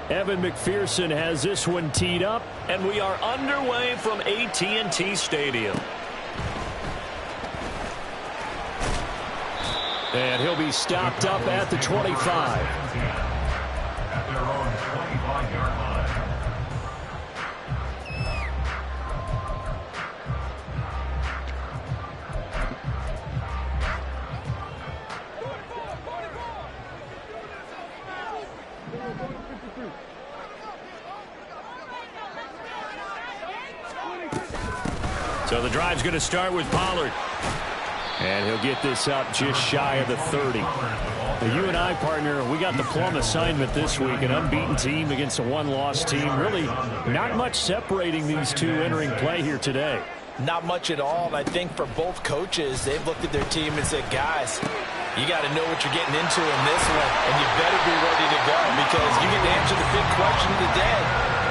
Evan McPherson has this one teed up, and we are underway from AT&T Stadium. And he'll be stopped up at the 25. At their own 25-yard line. So the drive's going to start with Pollard. And he'll get this up just shy of the 30. The UNI partner, we got the plum assignment this week. An unbeaten team against a one-loss team. Really not much separating these two entering play here today. Not much at all. And I think for both coaches, they've looked at their team and said, guys, you got to know what you're getting into in this one. And you better be ready to go because you get to answer the big question of the day.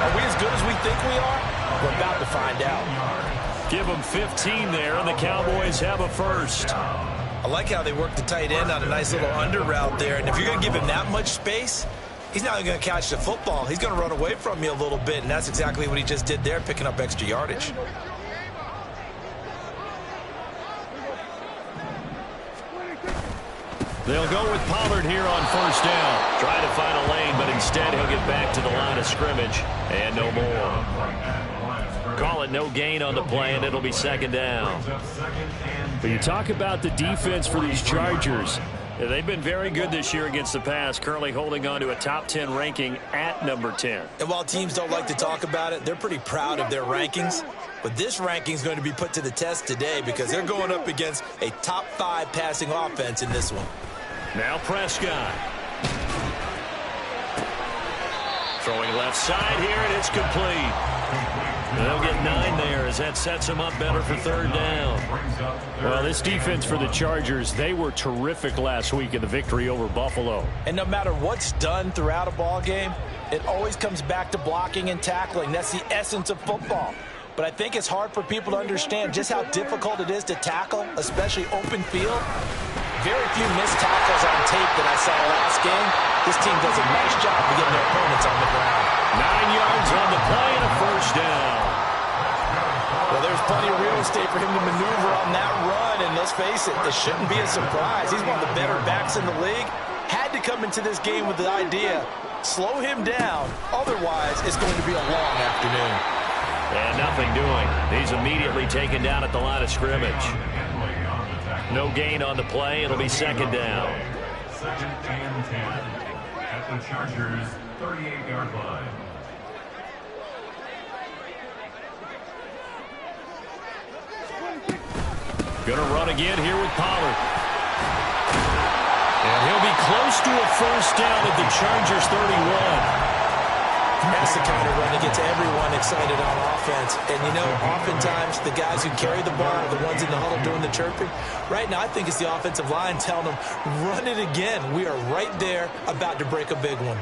Are we as good as we think we are? We're about to find out. Give them 15 there, and the Cowboys have a first. I like how they work the tight end on a nice little under route there. And if you're going to give him that much space, he's not going to catch the football. He's going to run away from you a little bit, and that's exactly what he just did there, picking up extra yardage. They'll go with Pollard here on first down. Try to find a lane, but instead he'll get back to the line of scrimmage. And no more. Call it no gain on the play, and it'll be second down. But you talk about the defense for these Chargers. They've been very good this year against the pass, currently holding on to a top 10 ranking at number 10. And while teams don't like to talk about it, they're pretty proud of their rankings. But this ranking is going to be put to the test today because they're going up against a top 5 passing offense in this one. Now Prescott. Throwing left side here, and it's complete. They'll get 9 there as that sets them up better for third down. Well, this defense for the Chargers, they were terrific last week in the victory over Buffalo. And no matter what's done throughout a ball game, it always comes back to blocking and tackling. That's the essence of football. But I think it's hard for people to understand just how difficult it is to tackle, especially open field. Very few missed tackles on tape that I saw last game. This team does a nice job of getting their opponents on the ground. 9 yards on the play and a first down. Well, there's plenty of real estate for him to maneuver on that run, and let's face it, this shouldn't be a surprise. He's one of the better backs in the league. Had to come into this game with the idea, slow him down, otherwise it's going to be a long afternoon. And nothing doing. He's immediately taken down at the line of scrimmage. No gain on the play. It'll be second down. Second and 10 at the Chargers' 38-yard line. Gonna run again here with Pollard. And he'll be close to a first down at the Chargers' 31. That's the kind of run that gets everyone excited on offense. And, you know, oftentimes the guys who carry the ball are the ones in the huddle doing the chirping. Right now, I think it's the offensive line telling them, run it again. We are right there about to break a big one.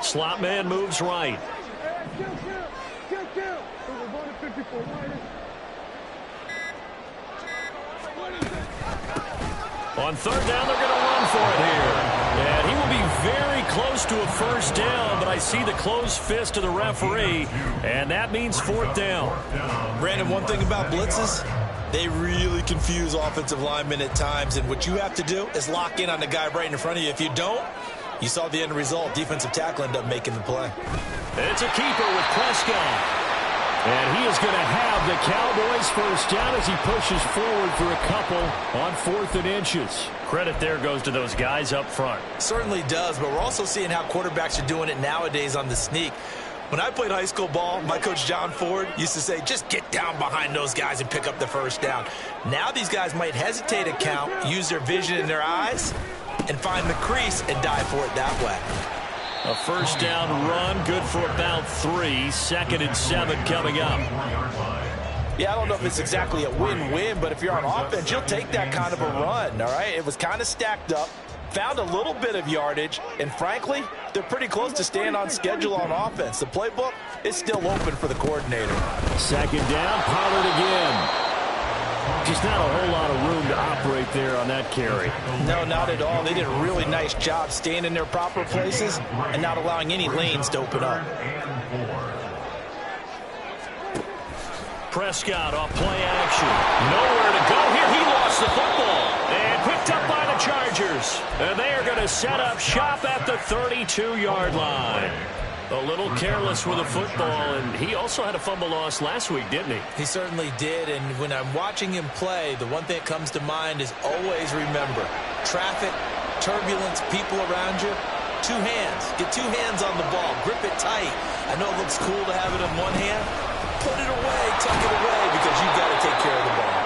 Slot man moves right. On third down, they're going to run for it here. And he will be very close to a first down, but I see the closed fist of the referee, and that means fourth down. Brandon, one thing about blitzes, they really confuse offensive linemen at times, and what you have to do is lock in on the guy right in front of you. If you don't, you saw the end result. Defensive tackle ended up making the play. It's a keeper with Prescott. And he is going to have the Cowboys first down as he pushes forward for a couple on 4th and inches. Credit there goes to those guys up front. Certainly does, but we're also seeing how quarterbacks are doing it nowadays on the sneak. When I played high school ball, my coach John Ford used to say, just get down behind those guys and pick up the first down. Now these guys might hesitate a count, use their vision in their eyes, and find the crease and dive for it that way. A first down run, good for about 3. 2nd and 7 coming up. Yeah, I don't know if it's exactly a win-win, but if you're on offense, you'll take that kind of a run, all right? It was kind of stacked up, found a little bit of yardage, and frankly, they're pretty close to staying on schedule on offense. The playbook is still open for the coordinator. 2nd down, Pollard again. Just not a whole lot of room to operate there on that carry. No, not at all. They did a really nice job staying in their proper places and not allowing any lanes to open up. Prescott off play action. Nowhere to go here. He lost the football. And picked up by the Chargers. And they are going to set up shop at the 32-yard line. A little careless with the football, and he also had a fumble loss last week, didn't he? He certainly did, and when I'm watching him play, the one thing that comes to mind is always remember, traffic, turbulence, people around you, two hands. Get two hands on the ball. Grip it tight. I know it looks cool to have it in one hand. Put it away, tuck it away, because you've got to take care of the ball.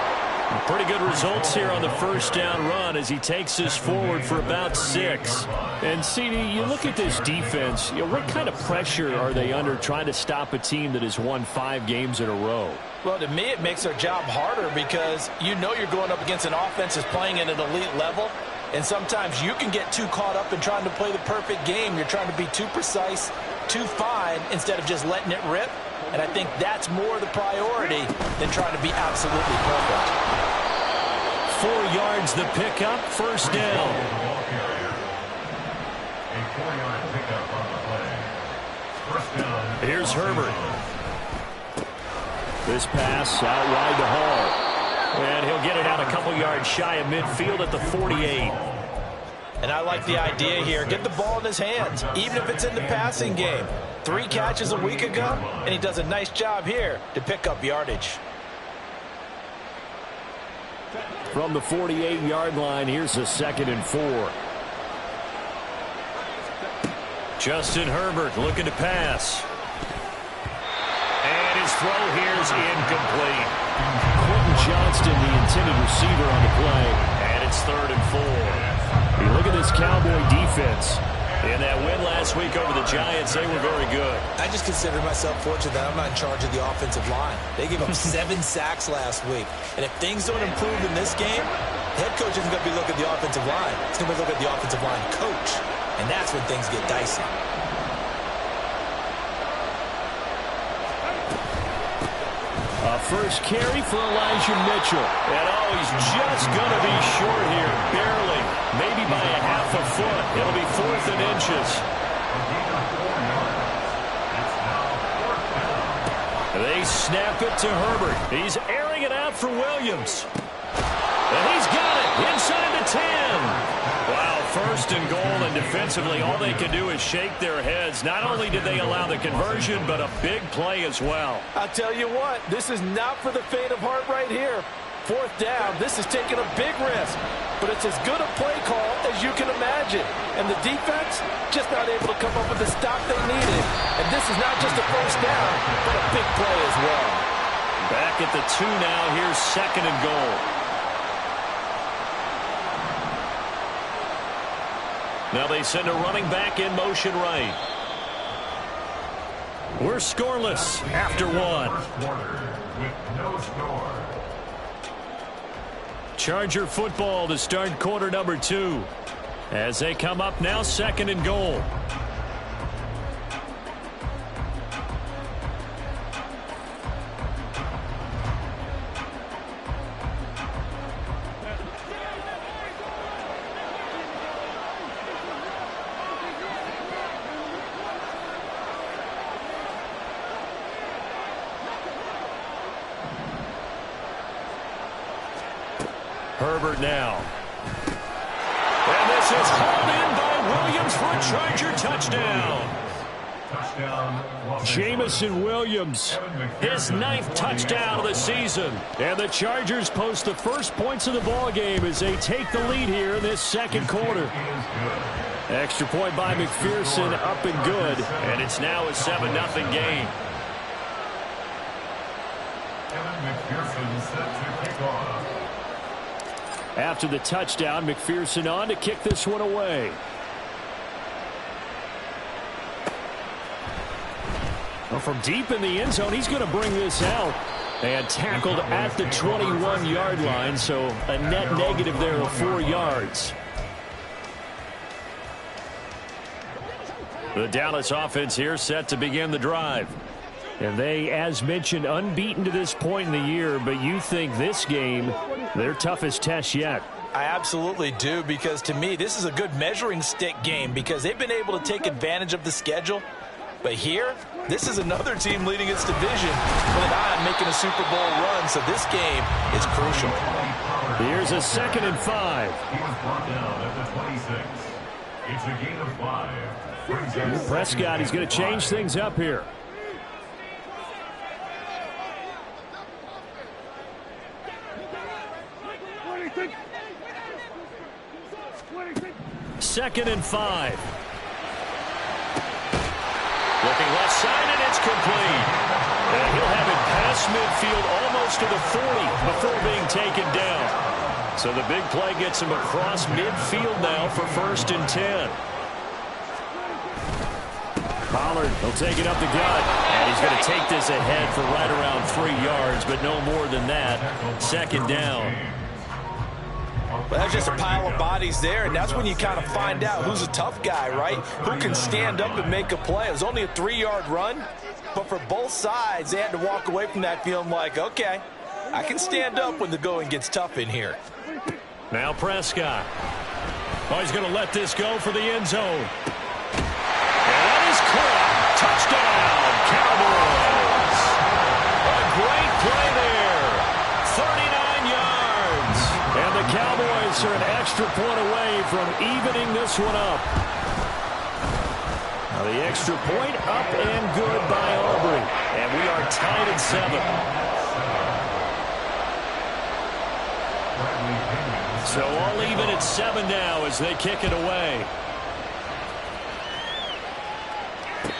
Pretty good results here on the first down run as he takes us forward for about 6. And, CD, you look at this defense, what kind of pressure are they under trying to stop a team that has won 5 games in a row? Well, to me, it makes their job harder because you know you're going up against an offense that's playing at an elite level. And sometimes you can get too caught up in trying to play the perfect game. You're trying to be too precise, too fine, instead of just letting it rip. And I think that's more the priority than trying to be absolutely perfect. 4 yards the pickup, first down. Here's Herbert. This pass out wide to Hall. And he'll get it out a couple yards shy of midfield at the 48. And I like the idea here. Get the ball in his hands, even if it's in the passing game. 3 catches a week ago, and he does a nice job here to pick up yardage. From the 48-yard line, here's a 2nd and 4. Justin Herbert looking to pass. And his throw here is incomplete. Quentin Johnston, the intended receiver on the play. And it's 3rd and 4. You look at this Cowboy defense. In that win last week over the Giants, they were very good. I just consider myself fortunate that I'm not in charge of the offensive line. They gave up 7 sacks last week. And if things don't improve in this game, the head coach isn't going to be looking at the offensive line. He's going to be looking at the offensive line coach. And that's when things get dicey. A first carry for Elijah Mitchell. And he's just going to be short here, barely. Maybe by a half a foot. It'll be 4th and inches. They snap it to Herbert. He's airing it out for Williams. And he's got it inside the 10. Wow, 1st and goal, and defensively all they can do is shake their heads. Not only did they allow the conversion, but a big play as well. I'll tell you what, this is not for the faint of heart right here. 4th down, this is taking a big risk. But it's as good a play call as you can imagine. And the defense just not able to come up with the stop they needed. And this is not just a first down, but a big play as well. Back at the 2 now, here's 2nd and goal. Now they send a running back in motion right. We're scoreless after 1. Charger football to start quarter number 2. As they come up now, 2nd and goal. Herbert now. And this is hauled in by Williams for a Charger touchdown. Jamison Williams, his 9th touchdown of the season. And the Chargers post the first points of the ball game as they take the lead here in this 2nd quarter. Extra point by McPherson, up and good. And it's now a 7-0 game. McPherson set to kick off. After the touchdown, McPherson on to kick this one away. Well, from deep in the end zone, he's going to bring this out. And tackled at the 21-yard line, so a net negative there of 4 yards. The Dallas offense here set to begin the drive. And they, as mentioned, unbeaten to this point in the year, but you think this game, their toughest test yet. I absolutely do, because to me, this is a good measuring stick game because they've been able to take advantage of the schedule. But here, this is another team leading its division with an eye on making a Super Bowl run, so this game is crucial. Here's a 2nd and 5. He was brought down at the 26. It's a gain of 5. Prescott, he's going to change things up here. Second and 5. Looking left side, and it's complete. And he'll have it past midfield almost to the 40 before being taken down. So the big play gets him across midfield now for 1st and 10. Pollard, he'll take it up the gut. And he's going to take this ahead for right around 3 yards, but no more than that. 2nd down. Well, that's just a pile of bodies there, and that's when you kind of find out who's a tough guy, right? Who can stand up and make a play. It was only a 3-yard run, but for both sides, they had to walk away from that feeling like, okay, I can stand up when the going gets tough in here. Now Prescott. Oh, he's going to let this go for the end zone. And that is caught. Touchdown, Cowboys. A great play there. 39 yards. And the Cowboys are an extra point away from evening this one up. Now the extra point up and good by Aubrey. And we are tied at 7. So all even at 7 now as they kick it away.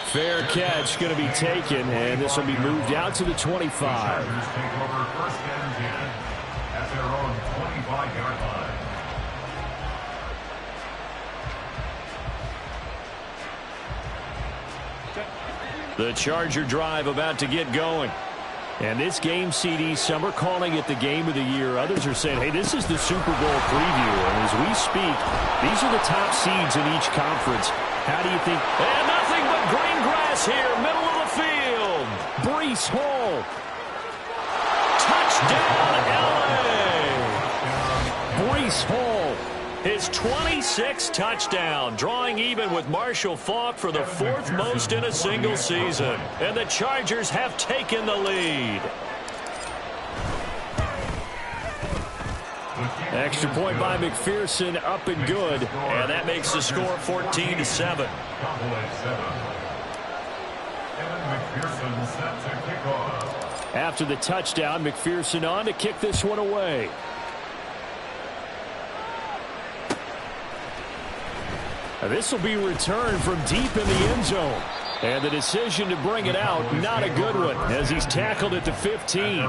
Fair catch going to be taken, and this will be moved out to the 25. Take over 1st and 10 at their own 25-yard line. The Charger drive about to get going. And this game, CD, some are calling it the game of the year. Others are saying, hey, this is the Super Bowl preview. And as we speak, these are the top seeds in each conference. How do you think? And nothing but green grass here, middle of the field. Breece Hall. Touchdown, LA. Breece Hall. His 26th touchdown, drawing even with Marshall Faulk for the 4th most in a single season. And the Chargers have taken the lead. Extra point by McPherson, up and good. And that makes the score 14-7. After the touchdown, McPherson on to kick this one away. This will be returned from deep in the end zone. And the decision to bring it out, not a good one, as he's tackled at the 15.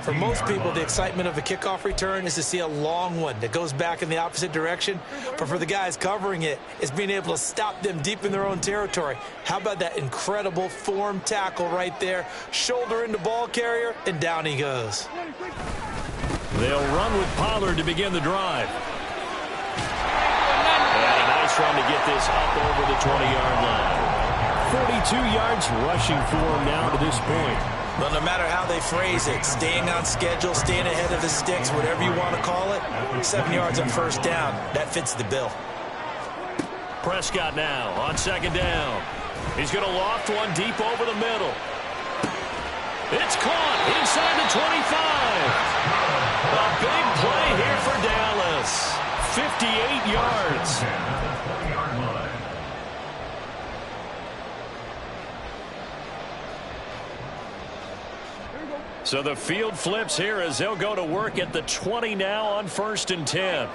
For most people, the excitement of a kickoff return is to see a long one that goes back in the opposite direction. But for the guys covering it, it's being able to stop them deep in their own territory. How about that incredible form tackle right there? Shoulder into ball carrier, and down he goes. They'll run with Pollard to begin the drive. Trying to get this up over the 20-yard line. 42 yards rushing for him now to this point. Well, no matter how they phrase it, staying on schedule, staying ahead of the sticks, whatever you want to call it, 7 yards on 1st down, that fits the bill. Prescott now on 2nd down. He's going to loft one deep over the middle. It's caught inside the 25. A big play here for Dallas. 58 yards. So the field flips here as they'll go to work at the 20 now on 1st and 10.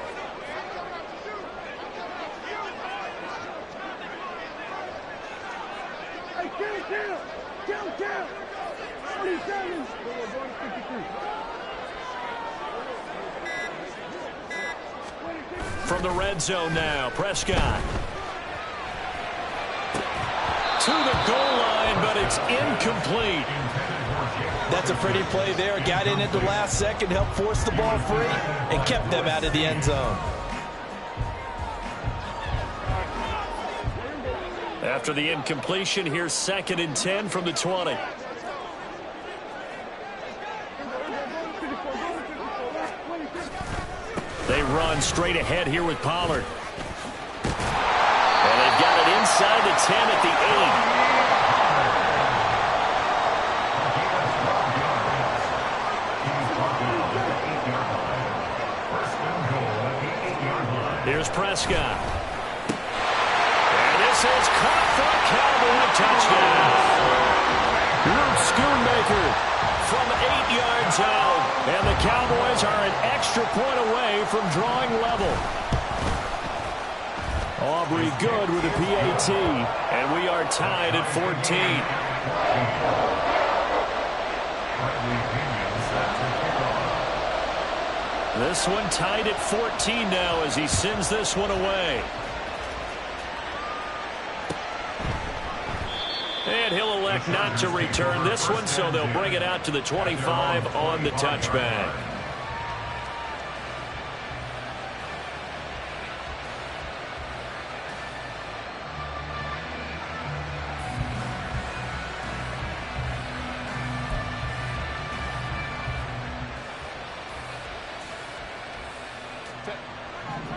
From the red zone now, Prescott. To the goal line, but it's incomplete. That's a pretty play there. Got in at the last second, helped force the ball free, and kept them out of the end zone. After the incompletion, here's 2nd and 10 from the 20. run straight ahead here with Pollard. And they've got it inside the 10 at the 8. Here's Prescott. And this is caught for a Cowboy touchdown. Luke Schoonmaker from 8 yards out. And the Cowboys are an extra point away from drawing level. Aubrey good with a PAT. And we are tied at 14. This one tied at 14 now as he sends this one away. And he'll elect not to return this one, so they'll bring it out to the 25 on the touchback.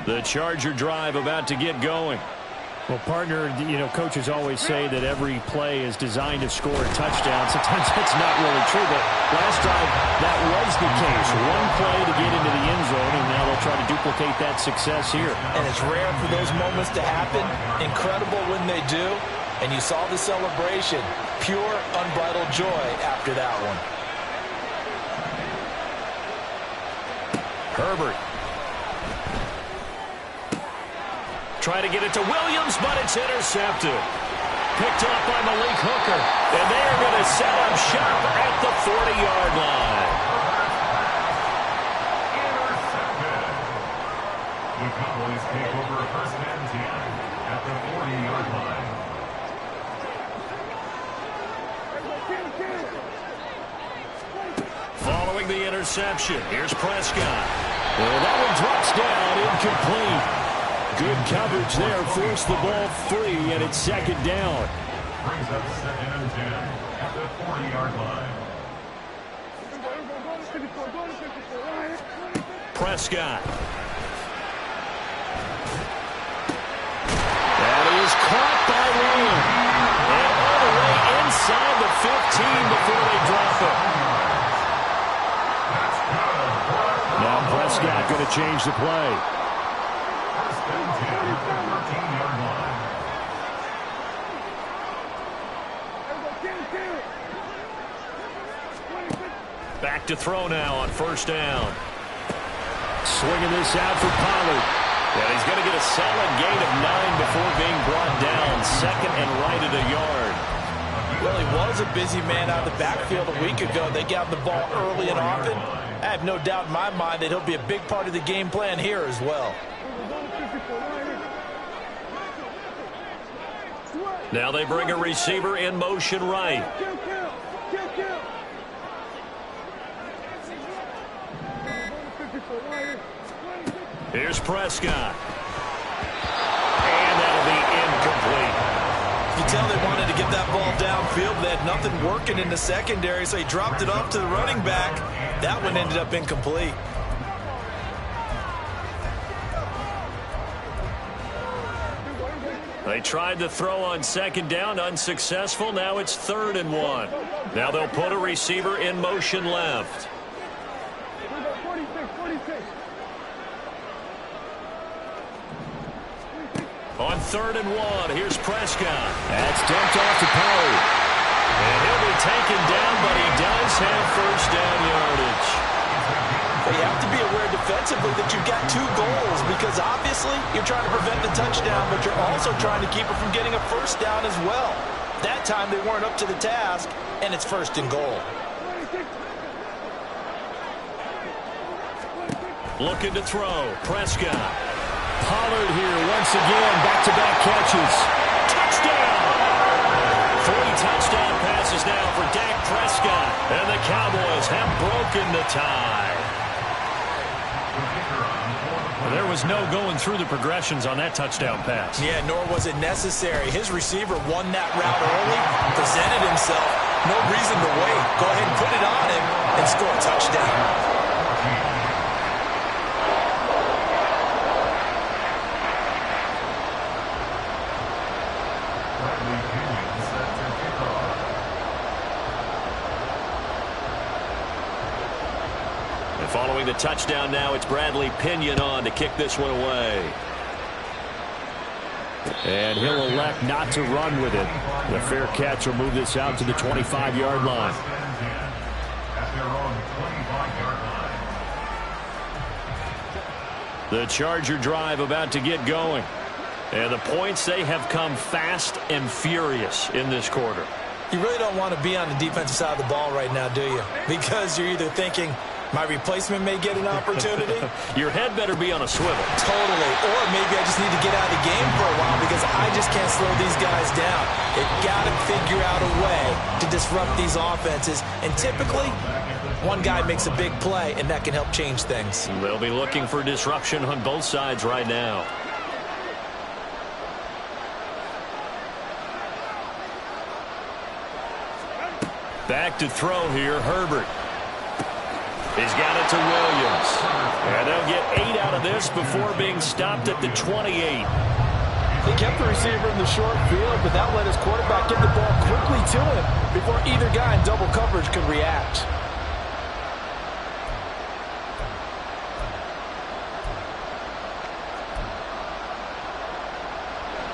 The Charger drive about to get going. Well, partner, coaches always say that every play is designed to score a touchdown. Sometimes that's not really true, but last drive, that was the case. One play to get into the end zone, and now they'll try to duplicate that success here. And it's rare for those moments to happen. Incredible when they do. And you saw the celebration. Pure, unbridled joy after that one. Herbert. Try to get it to Williams, but it's intercepted. Picked up by Malik Hooker. And they're going to set up shop at the 40-yard line. Intercepted. The Cowboys take over first and 10 at the 40-yard line. Following the interception, here's Prescott. Well, that one drops down, incomplete. Good coverage there, forced the ball free, and it's second down. Brings up second and 10 at the 40-yard line. Prescott. That is caught by Lamb. And all the way inside the 15 before they drop it. Now Prescott going to change the play. Back to throw now on first down. Swinging this out for Pollard. And he's going to get a solid gain of 9 before being brought down. Second and right at a yard. Well, he was a busy man out of the backfield a week ago. They got the ball early and often. I have no doubt in my mind that he'll be a big part of the game plan here as well. Now they bring a receiver in motion right. Here's Prescott. And that'll be incomplete. You tell they wanted to get that ball downfield. They had nothing working in the secondary, so he dropped it off to the running back. That one ended up incomplete. They tried to throw on second down, unsuccessful. Now it's 3rd and 1. Now they'll put a receiver in motion left. On 3rd and 1, here's Prescott. That's dumped off to Pollard. And he'll be taken down, but he does have first down yardage. But you have to be aware defensively that you've got 2 goals, because obviously you're trying to prevent the touchdown, but you're also trying to keep it from getting a first down as well. That time they weren't up to the task, and it's 1st and goal. Looking to throw, Prescott. Pollard here once again, back-to-back catches. Touchdown! 3 touchdown passes now for Dak Prescott. And the Cowboys have broken the tie. There was no going through the progressions on that touchdown pass. Yeah, nor was it necessary. His receiver won that route early, presented himself. No reason to wait. Go ahead and put it on him and score a touchdown. the touchdown now. It's Bradley Pinion on to kick this one away. And he'll elect not to run with it. The fair catch will move this out to the 25-yard line. The Charger drive about to get going. And the points, they have come fast and furious in this quarter. You really don't want to be on the defensive side of the ball right now, do you? Because you're either thinking, my replacement may get an opportunity. Your head better be on a swivel. Totally. Or maybe I just need to get out of the game for a while because I just can't slow these guys down. They've got to figure out a way to disrupt these offenses. And typically, one guy makes a big play, and that can help change things. They'll be looking for disruption on both sides right now. Back to throw here, Herbert. He's got it to Williams. And they'll get 8 out of this before being stopped at the 28. They kept the receiver in the short field, but that let his quarterback get the ball quickly to him before either guy in double coverage could react.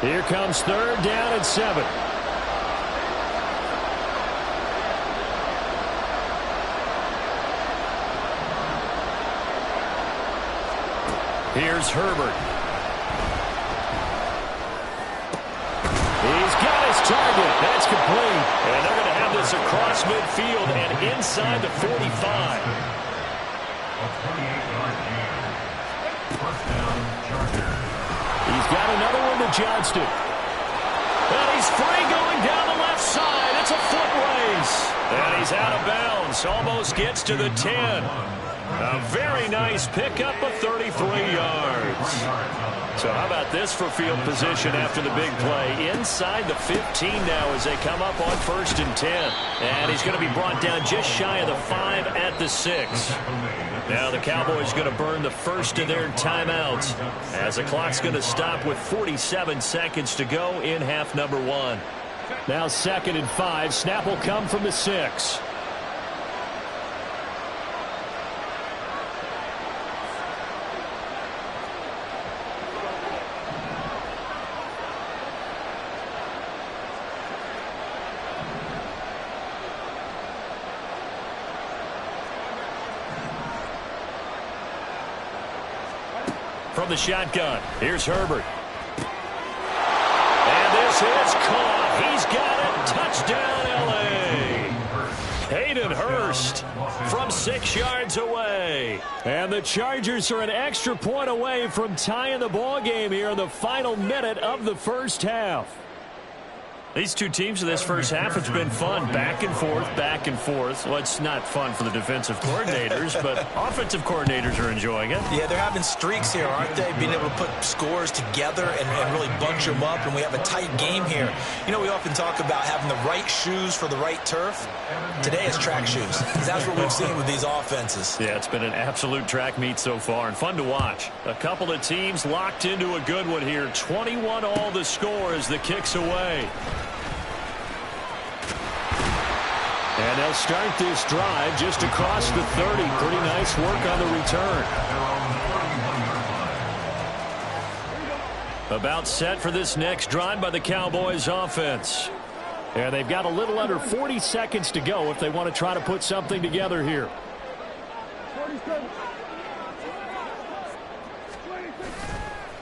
Here comes 3rd down and 7. Here's Herbert. He's got his target. That's complete. And they're going to have this across midfield and inside the 45. He's got another one to Johnston. And he's free going down the left side. It's a foot race. And he's out of bounds. Almost gets to the 10. A very nice pickup of 33 yards. So how about this for field position after the big play? Inside the 15 now as they come up on 1st and 10. And he's going to be brought down just shy of the 5 at the 6. Now the Cowboys going to burn the first of their timeouts as the clock's going to stop with 47 seconds to go in half number 1. Now 2nd and 5. Snap will come from the 6. From the shotgun, here's Herbert. And this is caught. He's got it. Touchdown, L.A. Hayden Hurst from 6 yards away. And the Chargers are an extra point away from tying the ball game here in the final minute of the first half. These two teams in this first half, it's been fun. Back and forth, back and forth. Well, it's not fun for the defensive coordinators, but offensive coordinators are enjoying it. Yeah, they're having streaks here, aren't they? Being able to put scores together and really bunch them up, and we have a tight game here. You know, we often talk about having the right shoes for the right turf. Today it's track shoes, because that's what we've seen with these offenses. Yeah, it's been an absolute track meet so far, and fun to watch. A couple of teams locked into a good one here. 21 all the score as the kick's away. And they'll start this drive just across the 30. Pretty nice work on the return. About set for this next drive by the Cowboys offense. And they've got a little under 40 seconds to go if they want to try to put something together here.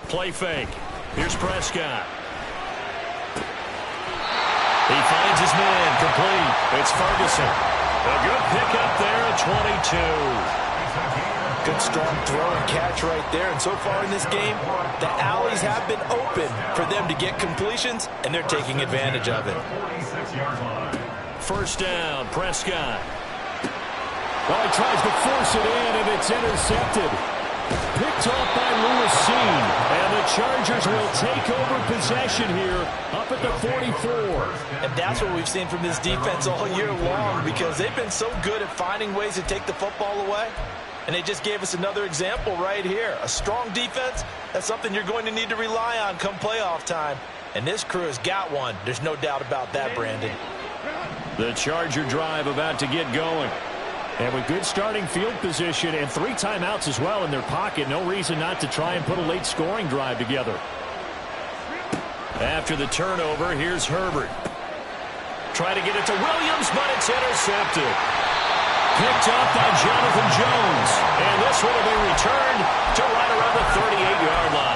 Play fake. Here's Prescott. He finds his man complete. It's Ferguson. A good pickup there at 22. Good strong throw and catch right there. And so far in this game, the alleys have been open for them to get completions, and they're taking advantage of it. First down, Prescott. Well, he tries to force it in, and it's intercepted. Picked off by Lewis Seen. And the Chargers will take over possession here up at the 44. And that's what we've seen from this defense all year long, because they've been so good at finding ways to take the football away. And they just gave us another example right here. A strong defense, that's something you're going to need to rely on come playoff time. And this crew has got one. There's no doubt about that, Brandon. The Charger drive about to get going. And with good starting field position and 3 timeouts as well in their pocket, no reason not to try and put a late scoring drive together. After the turnover, here's Herbert. Try to get it to Williams, but it's intercepted. Picked up by Jonathan Jones. And this one will be returned to right around the 38-yard line.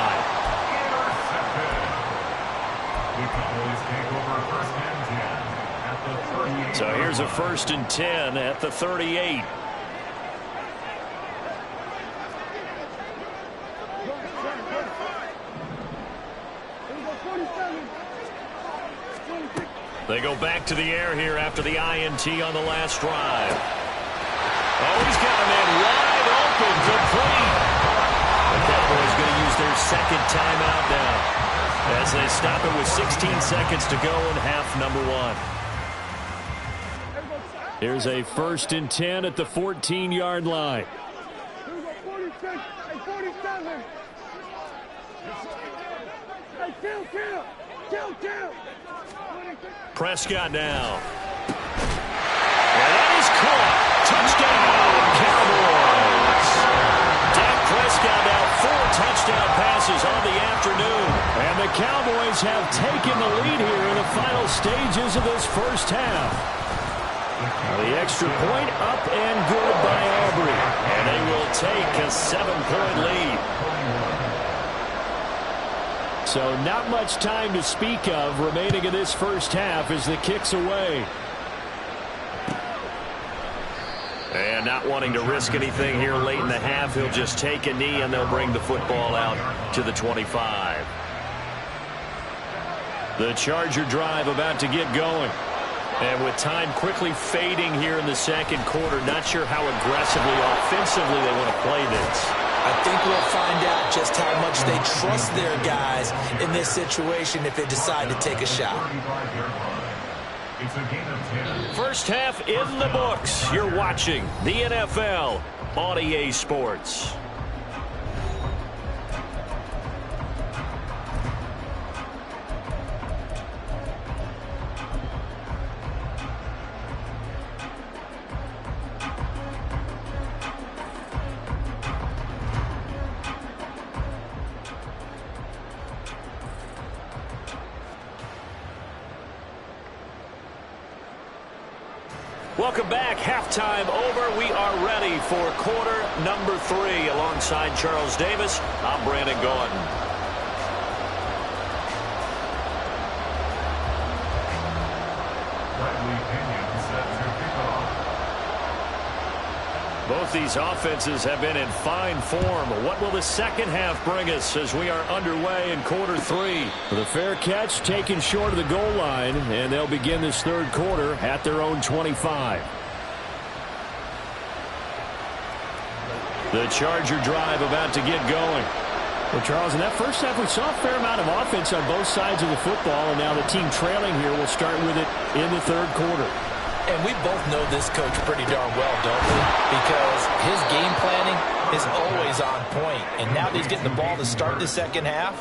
So here's a 1st and 10 at the 38. They go back to the air here after the INT on the last drive. Oh, he's got a man wide open, complete. The Cowboys going to use their 2nd timeout now as they stop it with 16 seconds to go in half number 1. Here's a 1st and 10 at the 14-yard line. Prescott now. And that is caught. Touchdown, Cowboys. Dak Prescott now 4 touchdown passes on the afternoon. And the Cowboys have taken the lead here in the final stages of this first half. The extra point up and good by Aubrey. And they will take a 7-point lead. So not much time to speak of remaining in this first half as the kick's away. And not wanting to risk anything here late in the half, he'll just take a knee and they'll bring the football out to the 25. The Charger drive about to get going. And with time quickly fading here in the 2nd quarter, not sure how aggressively, offensively they want to play this. I think we'll find out just how much they trust their guys in this situation if they decide to take a shot. First half in the books. You're watching the NFL on EA Sports. Welcome back. Halftime over. We are ready for quarter number 3. Alongside Charles Davis, I'm Brandon Gordon. Both these offenses have been in fine form. What will the second half bring us as we are underway in quarter 3? The fair catch taken short of the goal line, and they'll begin this 3rd quarter at their own 25. The Charger drive about to get going. Well, Charles, in that first half, we saw a fair amount of offense on both sides of the football, and now the team trailing here will start with it in the 3rd quarter. And we both know this coach pretty darn well, don't we? Because his game planning is always on point. And now that he's getting the ball to start the 2nd half,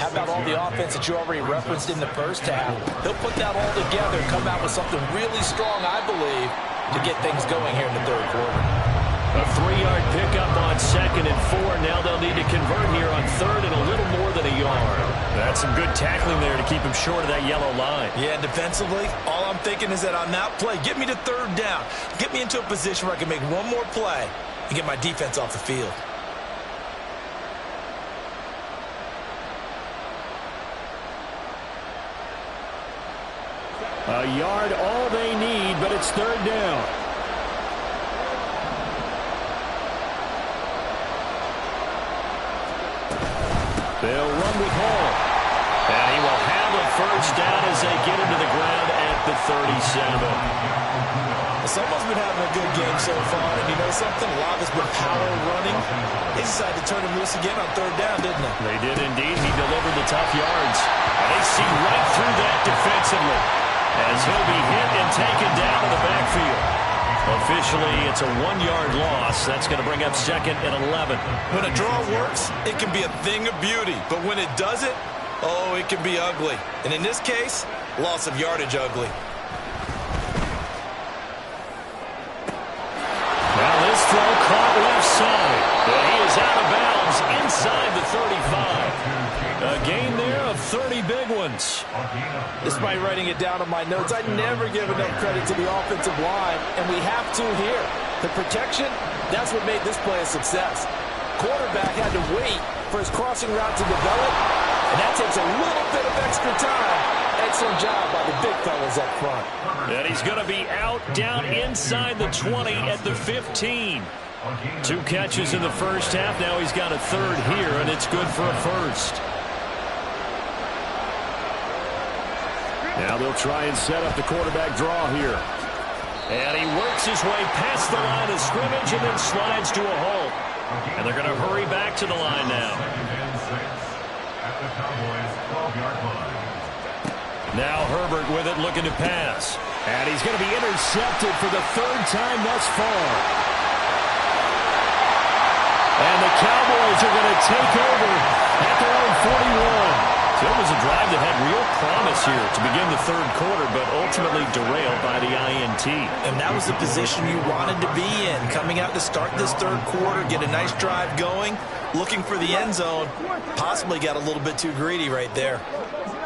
how about all the offense that you already referenced in the first half? He'll put that all together and come out with something really strong, I believe, to get things going here in the 3rd quarter. A 3-yard pickup on 2nd and 4. Now they'll need to convert here on 3rd and a little more than a yard. That's some good tackling there to keep him short of that yellow line. Yeah, defensively, all I'm thinking is that on that play, get me to 3rd down. Get me into a position where I can make one more play and get my defense off the field. A yard all they need, but it's 3rd down. They'll run with Hall. And he will have a 1st down as they get into the ground at the 37. Someone's been having a good game so far, and you know something? A lot of it's been power running. They decided to turn him loose again on 3rd down, didn't they? They did indeed. He delivered the tough yards. And they see right through that defensively as he'll be hit and taken down in the backfield. Officially, it's a 1-yard loss. That's going to bring up 2nd and 11. When a draw works, it can be a thing of beauty. But when it doesn't, oh, it can be ugly. And in this case, loss of yardage ugly. 30 big ones. Despite writing it down on my notes, I never give enough credit to the offensive line, and we have to here. The protection, that's what made this play a success. Quarterback had to wait for his crossing route to develop, and that takes a little bit of extra time. Excellent job by the big fellas up front. And he's going to be out down inside the 20 at the 15. 2 catches in the first half. Now he's got a third here, and it's good for a first. Now they'll try and set up the quarterback draw here. And he works his way past the line of scrimmage and then slides to a halt. And they're going to hurry back to the line now. Now Herbert with it, looking to pass. And he's going to be intercepted for the 3rd time thus far. And the Cowboys are going to take over at their own 41. So it was a drive that had real promise here to begin the 3rd quarter, but ultimately derailed by the INT. And that was the position you wanted to be in. Coming out to start this 3rd quarter, get a nice drive going, looking for the end zone. Possibly got a little bit too greedy right there.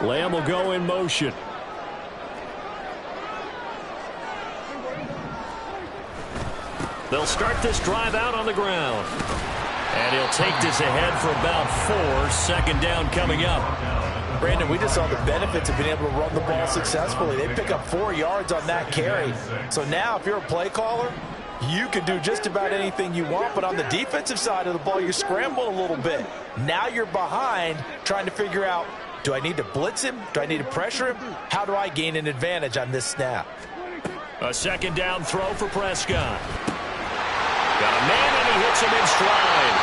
Lamb will go in motion. They'll start this drive out on the ground. And he'll take this ahead for about 4. Second down coming up. Brandon, we just saw the benefits of being able to run the ball successfully. They pick up 4 yards on that carry. So now if you're a play caller, you can do just about anything you want. But on the defensive side of the ball, you scramble a little bit. Now you're behind trying to figure out, do I need to blitz him? Do I need to pressure him? How do I gain an advantage on this snap? A second down throw for Prescott. Got a man, and he hits him in stride.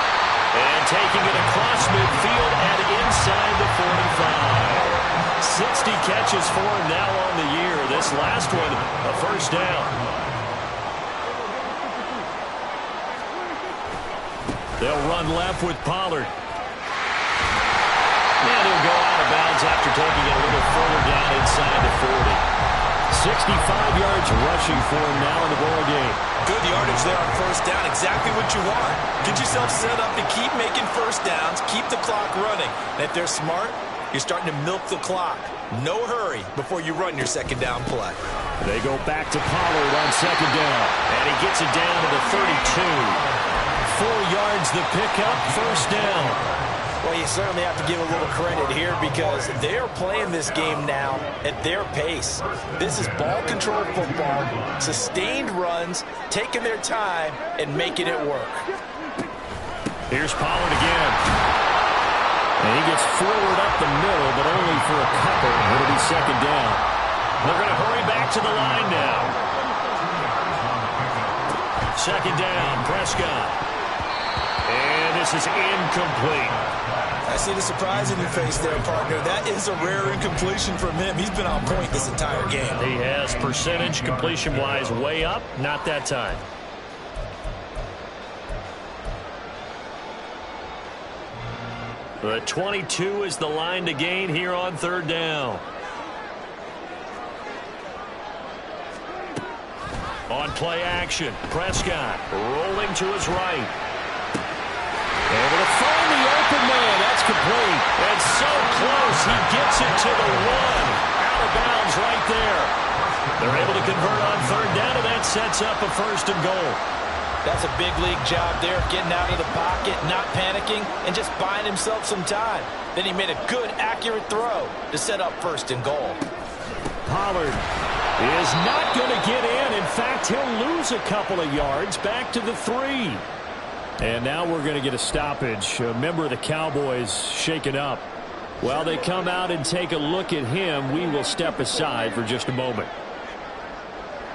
And taking it across midfield and inside the 45. 60 catches for him now on the year. This last one, a first down. They'll run left with Pollard. And he'll go out of bounds after taking it a little further down inside the 40. 65 yards rushing for him now in the ball game. Good yardage there on first down. Exactly what you want. Get yourself set up to keep making first downs, keep the clock running. And if they're smart, you're starting to milk the clock. No hurry before you run your second down play. They go back to Pollard on second down. And he gets it down to the 32. 4 yards the pickup, first down. Well, you certainly have to give a little credit here because they're playing this game now at their pace. This is ball control football, sustained runs, taking their time, and making it work. Here's Pollard again. And he gets forward up the middle, but only for a couple. It'll be second down. They're going to hurry back to the line now. Second down, Prescott. And this is incomplete. I see the surprise in your face there, partner. That is a rare incompletion from him. He's been on point this entire game. He has percentage completion-wise way up. Not that time. The 22 is the line to gain here on third down. On play action, Prescott rolling to his right. Able to find the open man. That's complete. And so close. He gets it to the 1. Out of bounds right there. They're able to convert on third down, and that sets up a first and goal. That's a big league job there of getting out of the pocket, not panicking, and just buying himself some time. Then he made a good, accurate throw to set up first and goal. Pollard is not going to get in. In fact, he'll lose a couple of yards back to the 3. And now we're going to get a stoppage. A member of the Cowboys shaken up. While they come out and take a look at him, we will step aside for just a moment.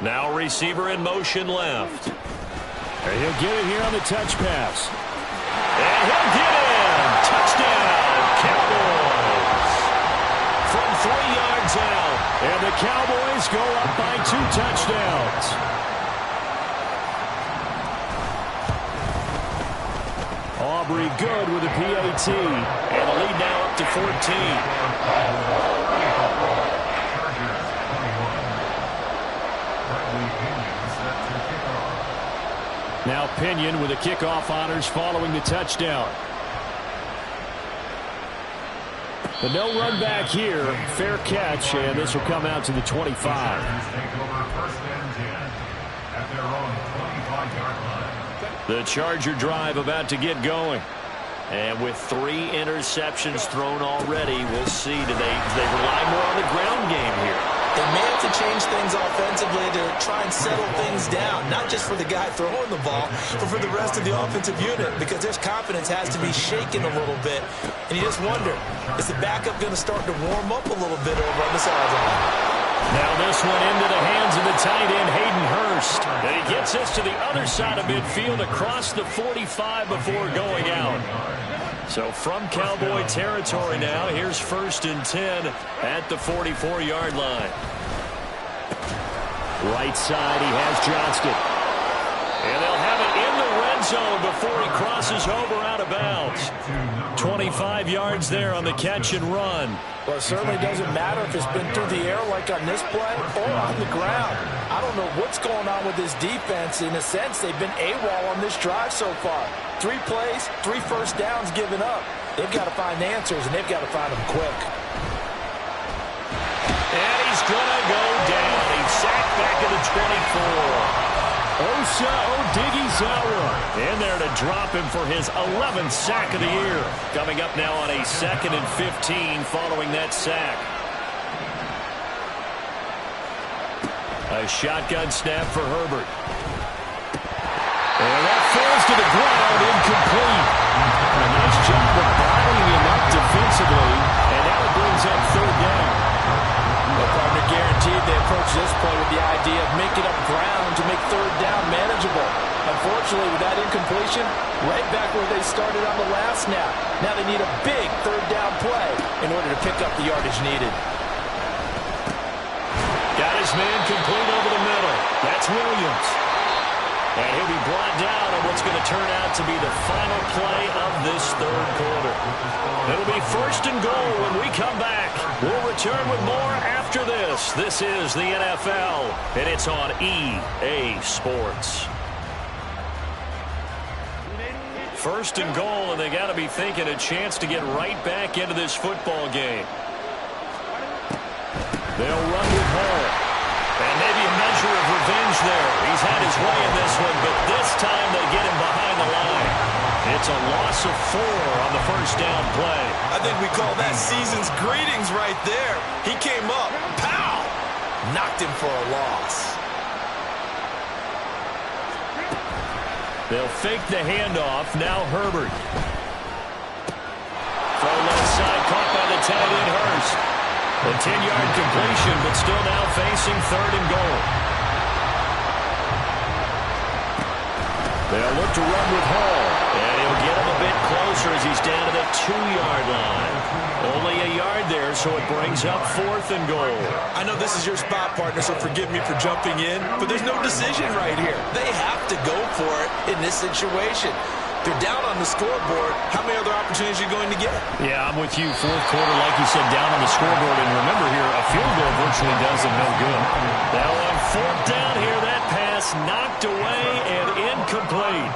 Now receiver in motion left. And he'll get it here on the touch pass. And he'll get in. Touchdown, Cowboys. From 3 yards out. And the Cowboys go up by 2 touchdowns. Aubrey good with a PAT. And the lead now up to 14. Now Pinion with the kickoff honors following the touchdown. But no run back here. Fair catch, and this will come out to the 25. The Charger drive about to get going. And with 3 interceptions thrown already, we'll see. Do they rely more on the ground game here? They may have to change things offensively to try and settle things down, not just for the guy throwing the ball, but for the rest of the offensive unit, because their confidence has to be shaken a little bit. And you just wonder, is the backup going to start to warm up a little bit over on the sideline? Now this one into the hands of the tight end, Hayden Hurst. And he gets this to the other side of midfield across the 45 before going out. So from Cowboy territory now, here's 1st and 10 at the 44-yard line. Right side, he has Johnston. And they'll have it in the red zone before he crosses over out of bounds. 25 yards there on the catch and run. Well, it certainly doesn't matter if it's been through the air like on this play or on the ground. I don't know what's going on with this defense. In a sense, they've been AWOL on this drive so far. 3 plays, 3 first downs given up. They've got to find answers, and they've got to find them quick. And he's going to go down. He's sacked back at the 24. Osa Odighizuwa in there to drop him for his 11th sack of the year. Coming up now on a 2nd and 15 following that sack. A shotgun snap for Herbert. And that falls to the ground, incomplete. A nice job of bottling him up defensively, and now it brings up 3rd down. The partner guaranteed they approach this play with the idea of making up ground to make 3rd down manageable. Unfortunately, with that incompletion, right back where they started on the last snap. Now they need a big 3rd down play in order to pick up the yardage needed. Got his man complete over the middle. That's Williams. And he'll be brought down on what's going to turn out to be the final play of this 3rd quarter. It'll be 1st and goal when we come back. We'll return with more after this. This is the NFL, and it's on EA Sports. 1st and goal, and they got to be thinking a chance to get right back into this football game. They'll run with Hall. And maybe a measure of revenge there. He's had his way in this one, but this time they get him behind the line. It's a loss of 4 on the 1st down play. I think we call that season's greetings right there. He came up, pow! Knocked him for a loss. They'll fake the handoff. Now Herbert. Throw left side, caught by the tight end Hurst. A 10-yard completion, but still now facing 3rd and goal. They'll look to run with Hall, and he'll get him a bit closer as he's down to the 2-yard line. Only a yard there, so it brings up 4th and goal. I know this is your spot, partner, so forgive me for jumping in, but there's no decision right here. They have to go for it in this situation. They're down on the scoreboard. How many other opportunities are you going to get? Yeah, I'm with you. 4th quarter, like you said, down on the scoreboard. And remember here, a field goal virtually does them no good. Now on 4th down here, that pass knocked away and incomplete.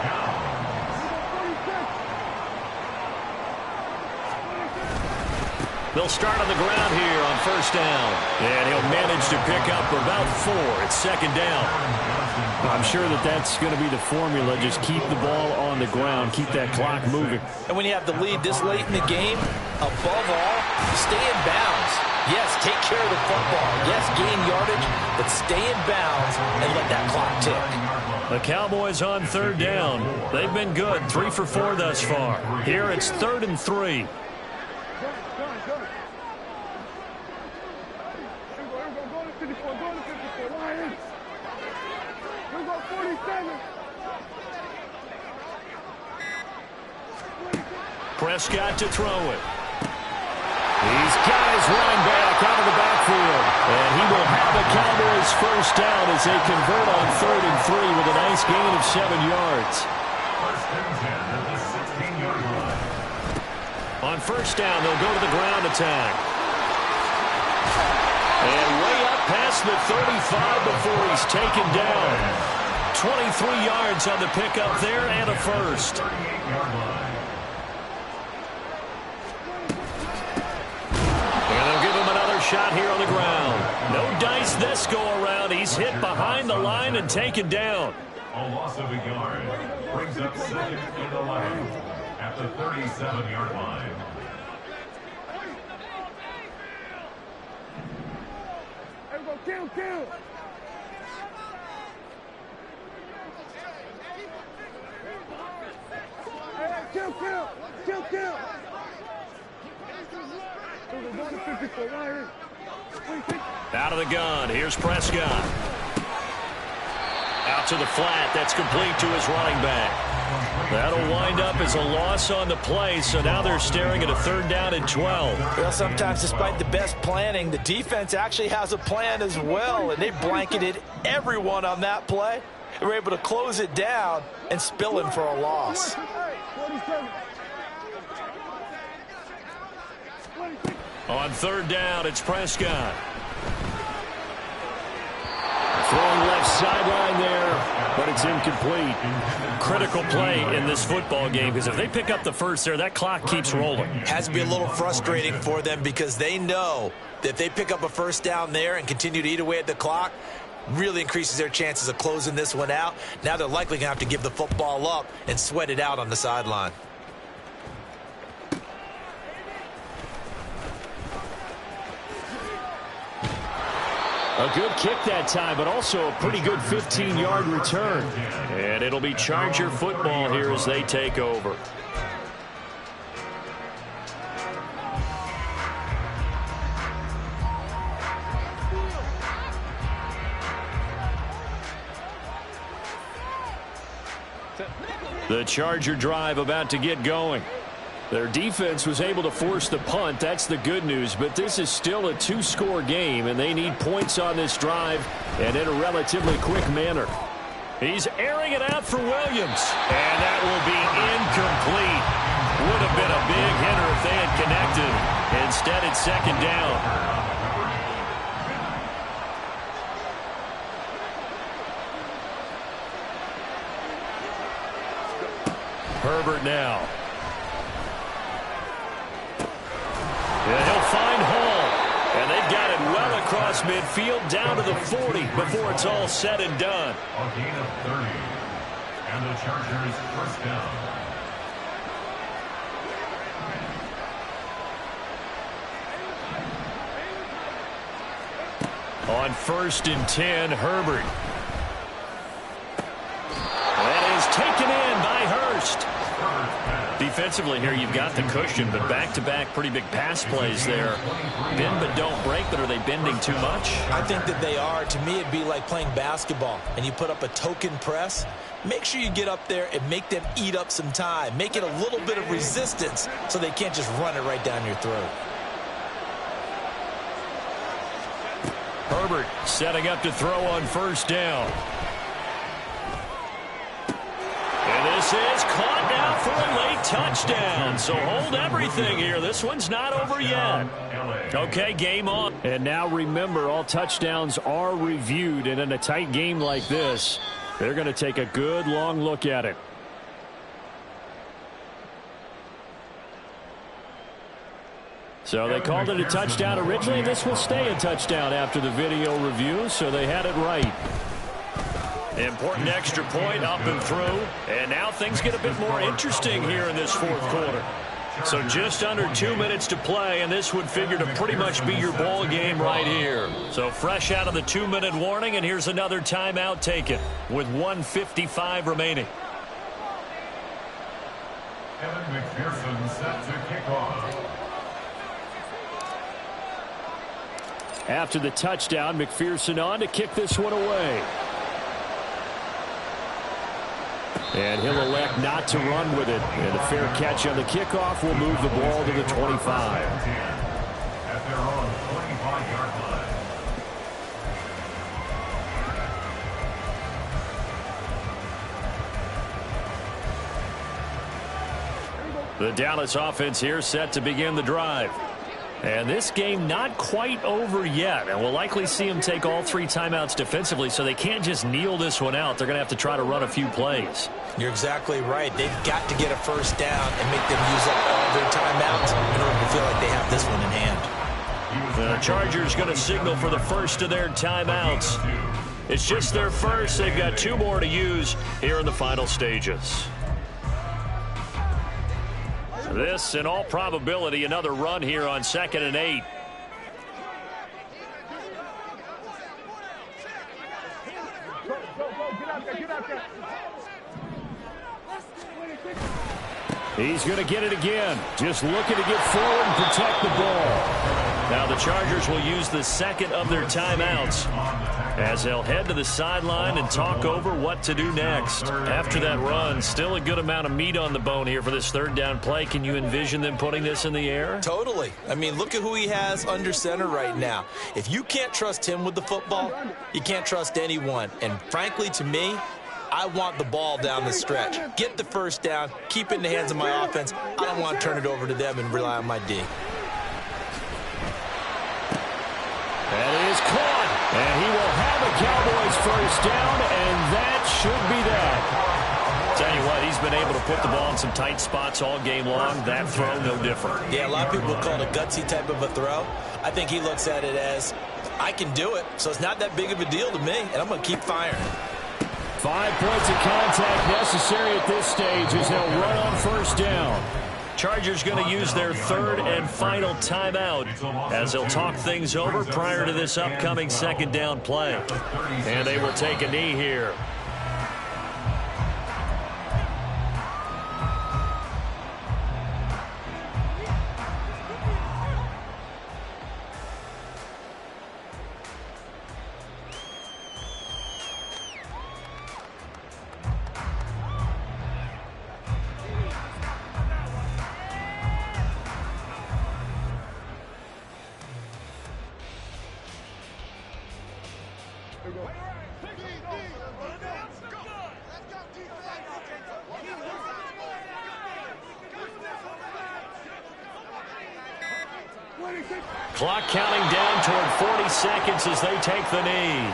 They'll start on the ground here on 1st down. And he'll manage to pick up about 4. It's 2nd down. I'm sure that's going to be the formula. Just keep the ball on the ground. Keep that clock moving. And when you have the lead this late in the game, above all, stay in bounds. Yes, take care of the football. Yes, gain yardage, but stay in bounds and let that clock tick. The Cowboys on 3rd down. They've been good. 3 for 4 thus far. Here it's 3rd and 3. Prescott to throw it. These guys running back out of the backfield. And he will have the Cowboys 1st down as they convert on 3rd and 3 with a nice gain of 7 yards. 1st and 10 at the 16-yard line. On 1st down, they'll go to the ground attack. And way up past the 35 before he's taken down. 23 yards on the pickup there and a 1st. this go-around. He's hit behind the line and taken down. A loss of a yard brings up second and 11 at the 37-yard line. Kill. Out of the gun. Here's Prescott. Out to the flat. That's complete to his running back. That'll wind up as a loss on the play, so now they're staring at a 3rd down and 12. Well, sometimes despite the best planning, the defense actually has a plan as well, and they blanketed everyone on that play. They were able to close it down and spill in for a loss. On 3rd down, it's Prescott. Throwing left sideline there, but it's incomplete. Critical play in this football game, because if they pick up the first there, that clock keeps rolling. Has to be a little frustrating for them because they know that if they pick up a 1st down there and continue to eat away at the clock, really increases their chances of closing this one out. Now they're likely going to have to give the football up and sweat it out on the sideline. A good kick that time, but also a pretty good 15-yard return. And it'll be Charger football here as they take over. The Charger drive about to get going. Their defense was able to force the punt. That's the good news. But this is still a 2-score game, and they need points on this drive and in a relatively quick manner. He's airing it out for Williams. And that will be incomplete. Would have been a big hitter if they had connected. Instead, it's 2nd down. Herbert now. And he'll find Hall. And they've got it well across midfield down to the 40 before it's all said and done. A gain of 30. And the Chargers 1st down. On 1st and 10, Herbert. That is taken in by Hurst. Defensively here, you've got the cushion, but back-to-back pretty big pass plays there. Bend but don't break, but are they bending too much? I think that they are. To me, it'd be like playing basketball, and you put up a token press. Make sure you get up there and make them eat up some time. Make it a little bit of resistance so they can't just run it right down your throat. Herbert setting up to throw on 1st down. And this is caught now for a late touchdown. So hold everything here. This one's not over yet. Okay, game on. And now remember, all touchdowns are reviewed. And in a tight game like this, they're going to take a good long look at it. So they called it a touchdown originally. This will stay a touchdown after the video review, so they had it right. Important extra point up and through. And now things get a bit more interesting here in this 4th quarter. So just under 2 minutes to play, and this would figure to pretty much be your ball game right here. So fresh out of the 2-minute warning, and here's another timeout taken with 1:55 remaining. Evan McPherson set to kick off. After the touchdown, McPherson on to kick this one away. And he'll elect not to run with it. And a fair catch on the kickoff will move the ball to the 25. At their own 25-yard line. The Dallas offense here set to begin the drive. And this game not quite over yet. And we'll likely see them take all 3 timeouts defensively, so they can't just kneel this one out. They're going to have to try to run a few plays. You're exactly right. They've got to get a 1st down and make them use up all their timeouts in order to feel like they have this one in hand. The Chargers going to signal for the first of their timeouts. It's just their first. They've got 2 more to use here in the final stages. This, in all probability, another run here on 2nd and 8. He's going to get it again. Just looking to get forward and protect the ball. Now the Chargers will use the second of their timeouts as they'll head to the sideline and talk over what to do next. After that run, still a good amount of meat on the bone here for this 3rd down play. Can you envision them putting this in the air? Totally. I mean, look at who he has under center right now. If you can't trust him with the football, you can't trust anyone. And frankly, to me, I want the ball down the stretch. Get the first down, keep it in the hands of my offense. I don't want to turn it over to them and rely on my D. That is caught. And he will have a Cowboys first down, and that should be that. Tell you what, he's been able to put the ball in some tight spots all game long. That throw, no different. Yeah, a lot of people would call it a gutsy type of a throw. I think he looks at it as, I can do it, so it's not that big of a deal to me, and I'm going to keep firing. 5 points of contact necessary at this stage as they'll run on first down. Chargers going to use their 3rd and final timeout as they'll talk things over prior to this upcoming 2nd down play. And they will take a knee here. Clock counting down toward 40 seconds as they take the knee.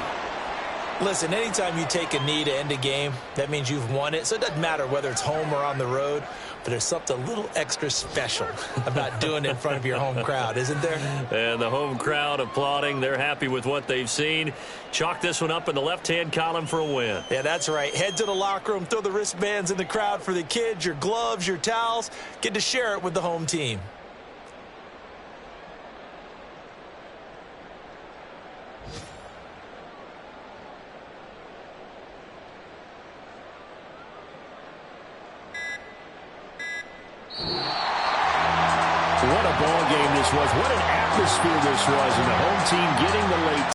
Listen, anytime you take a knee to end a game, that means you've won it. So it doesn't matter whether it's home or on the road, but there's something a little extra special about doing it in front of your home crowd, isn't there? And the home crowd applauding. They're happy with what they've seen. Chalk this one up in the left-hand column for a win. Yeah, that's right. Head to the locker room, throw the wristbands in the crowd for the kids, your gloves, your towels. Get to share it with the home team. What a ball game this was. What an atmosphere this was. And the home team getting the late